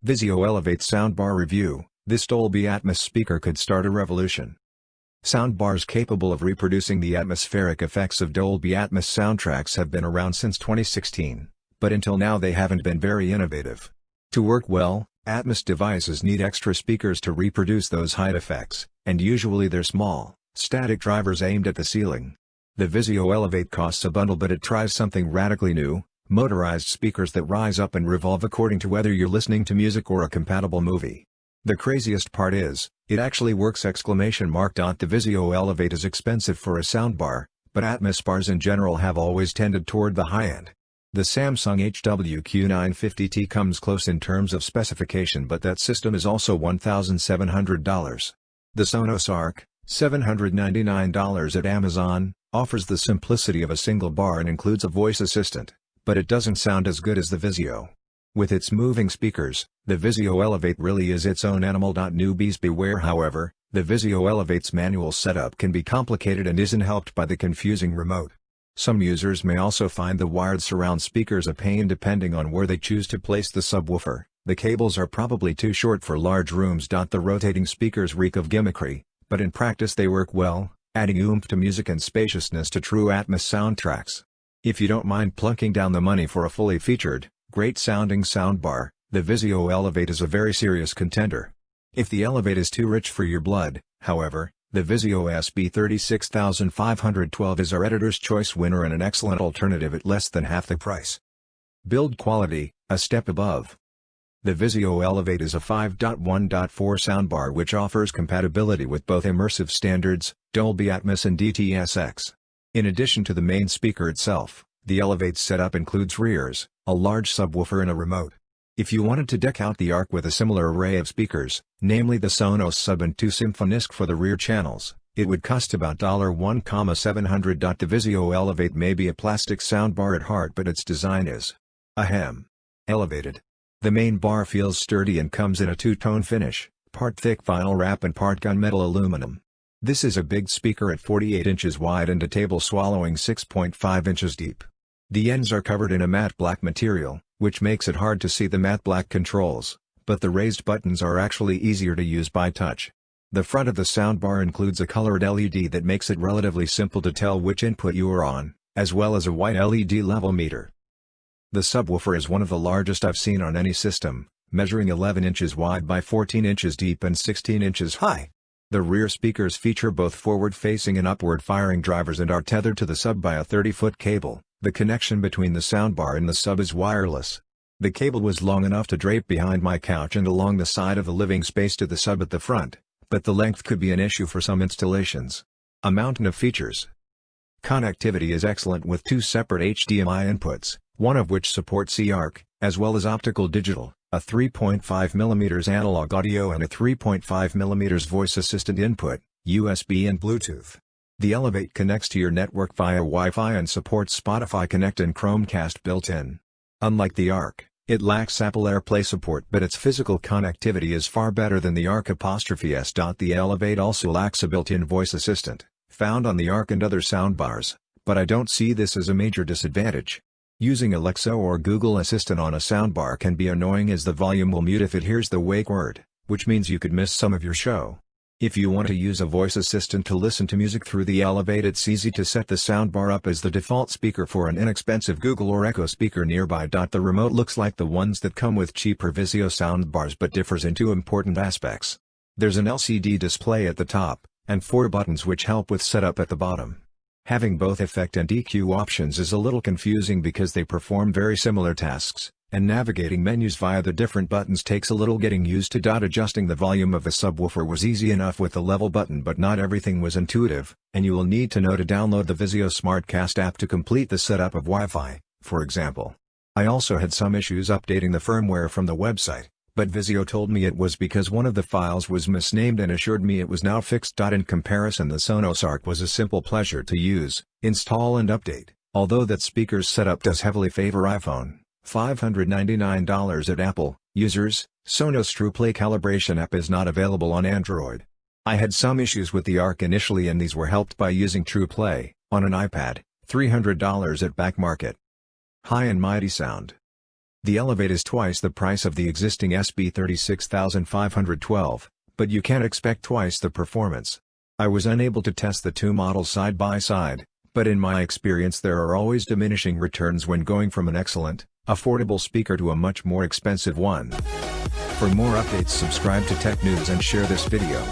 Vizio Elevate Soundbar Review. This Dolby Atmos speaker could start a revolution. Soundbars capable of reproducing the atmospheric effects of Dolby Atmos soundtracks have been around since 2016, but until now they haven't been very innovative. To work well, Atmos devices need extra speakers to reproduce those high effects, and usually they're small, static drivers aimed at the ceiling. The Vizio Elevate costs a bundle, but it tries something radically new: motorized speakers that rise up and revolve according to whether you're listening to music or a compatible movie. The craziest part is, it actually works! The Vizio Elevate is expensive for a soundbar, but Atmos bars in general have always tended toward the high end. The Samsung HWQ950T comes close in terms of specification, but that system is also $1,700. The Sonos Arc, $799 at Amazon, offers the simplicity of a single bar and includes a voice assistant, but it doesn't sound as good as the Vizio. With its moving speakers, the Vizio Elevate really is its own animal. Newbies beware. However, the Vizio Elevate's manual setup can be complicated and isn't helped by the confusing remote. Some users may also find the wired surround speakers a pain depending on where they choose to place the subwoofer. The cables are probably too short for large rooms. The rotating speakers reek of gimmickry, but in practice they work well, adding oomph to music and spaciousness to true Atmos soundtracks. If you don't mind plunking down the money for a fully featured, great-sounding soundbar, the Vizio Elevate is a very serious contender. If the Elevate is too rich for your blood, however, the Vizio SB36512 is our editor's choice winner and an excellent alternative at less than half the price. Build quality, a step above. The Vizio Elevate is a 5.1.4 soundbar which offers compatibility with both immersive standards, Dolby Atmos and DTS:X. In addition to the main speaker itself, the Elevate's setup includes rears, a large subwoofer and a remote. If you wanted to deck out the Arc with a similar array of speakers, namely the Sonos Sub and 2 Symphonisk for the rear channels, it would cost about $1,700. The Vizio Elevate may be a plastic soundbar at heart, but its design is elevated. The main bar feels sturdy and comes in a two-tone finish, part thick vinyl wrap and part gunmetal aluminum. This is a big speaker at 48 inches wide and a table swallowing 6.5 inches deep. The ends are covered in a matte black material, which makes it hard to see the matte black controls, but the raised buttons are actually easier to use by touch. The front of the soundbar includes a colored LED that makes it relatively simple to tell which input you are on, as well as a white LED level meter. The subwoofer is one of the largest I've seen on any system, measuring 11 inches wide by 14 inches deep and 16 inches high. The rear speakers feature both forward-facing and upward-firing drivers and are tethered to the sub by a 30-foot cable. The connection between the soundbar and the sub is wireless. The cable was long enough to drape behind my couch and along the side of the living space to the sub at the front, but the length could be an issue for some installations. A mountain of features. Connectivity is excellent with two separate HDMI inputs, one of which supports eARC, as well as optical digital, a 3.5mm analog audio and a 3.5mm voice assistant input, USB and Bluetooth. The Elevate connects to your network via Wi-Fi and supports Spotify Connect and Chromecast built-in. Unlike the Arc, it lacks Apple AirPlay support, but its physical connectivity is far better than the Arc *S. The Elevate also lacks a built-in voice assistant, found on the Arc and other soundbars, but I don't see this as a major disadvantage. Using Alexa or Google Assistant on a soundbar can be annoying as the volume will mute if it hears the wake word, which means you could miss some of your show. If you want to use a voice assistant to listen to music through the Elevate, it's easy to set the soundbar up as the default speaker for an inexpensive Google or Echo speaker nearby. The remote looks like the ones that come with cheaper Vizio soundbars but differs in two important aspects. There's an LCD display at the top, and 4 buttons which help with setup at the bottom. Having both effect and EQ options is a little confusing because they perform very similar tasks, and navigating menus via the different buttons takes a little getting used to. Adjusting the volume of the subwoofer was easy enough with the level button, but not everything was intuitive, and you will need to know to download the Vizio SmartCast app to complete the setup of Wi-Fi, for example. I also had some issues updating the firmware from the website, but Vizio told me it was because one of the files was misnamed and assured me it was now fixed. In comparison, the Sonos Arc was a simple pleasure to use, install and update, although that speaker's setup does heavily favor iPhone. $599 at Apple. Users, Sonos TruePlay calibration app is not available on Android. I had some issues with the Arc initially and these were helped by using TruePlay, on an iPad, $300 at Back Market. High and mighty sound. The Elevate is twice the price of the existing SB36512, but you can't expect twice the performance. I was unable to test the two models side by side, but in my experience there are always diminishing returns when going from an excellent, affordable speaker to a much more expensive one. For more updates, subscribe to Tech News and share this video.